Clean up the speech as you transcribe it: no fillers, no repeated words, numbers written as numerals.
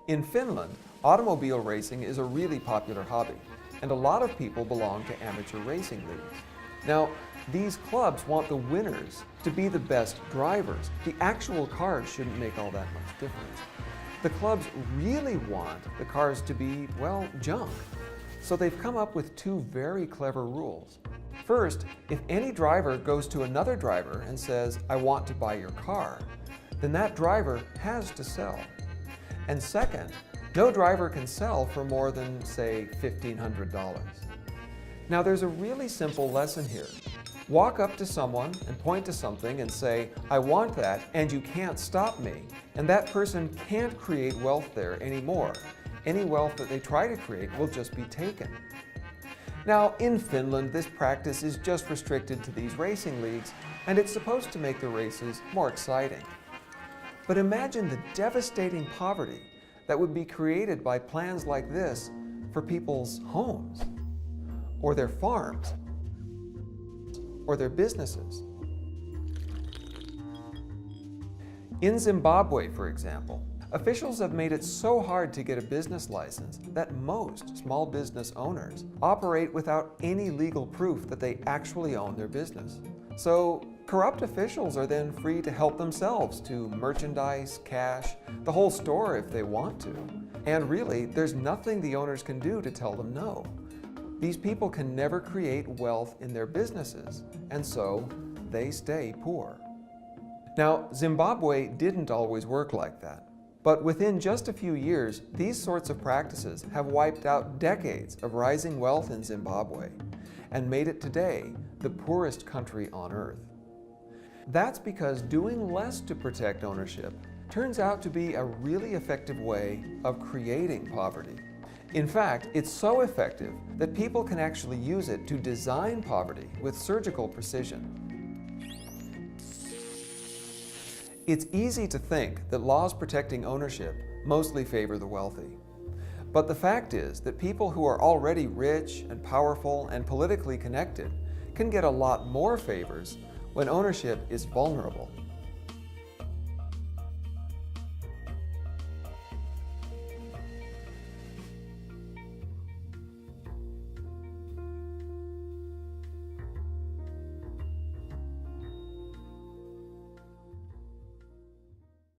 In Finland, automobile racing is a really popular hobby, and a lot of people belong to amateur racing leagues. Now, these clubs want the winners to be the best drivers. The actual cars shouldn't make all that much difference. The clubs really want the cars to be, well, junk. So they've come up with two very clever rules. First, if any driver goes to another driver and says, "I want to buy your car," then that driver has to sell. And second, no driver can sell for more than, say, $1,500. Now there's a really simple lesson here. Walk up to someone and point to something and say, "I want that and you can't stop me," and that person can't create wealth there anymore. Any wealth that they try to create will just be taken. Now in Finland, this practice is just restricted to these racing leagues, and it's supposed to make the races more exciting. But imagine the devastating poverty that would be created by plans like this for people's homes, or their farms, or their businesses. In Zimbabwe, for example, officials have made it so hard to get a business license that most small business owners operate without any legal proof that they actually own their business. So corrupt officials are then free to help themselves to merchandise, cash, the whole store if they want to. And really, there's nothing the owners can do to tell them no. These people can never create wealth in their businesses, and so they stay poor. Now, Zimbabwe didn't always work like that. But within just a few years, these sorts of practices have wiped out decades of rising wealth in Zimbabwe and made it today the poorest country on earth. That's because doing less to protect ownership turns out to be a really effective way of creating poverty. In fact, it's so effective that people can actually use it to design poverty with surgical precision. It's easy to think that laws protecting ownership mostly favor the wealthy. But the fact is that people who are already rich and powerful and politically connected can get a lot more favors when ownership is vulnerable.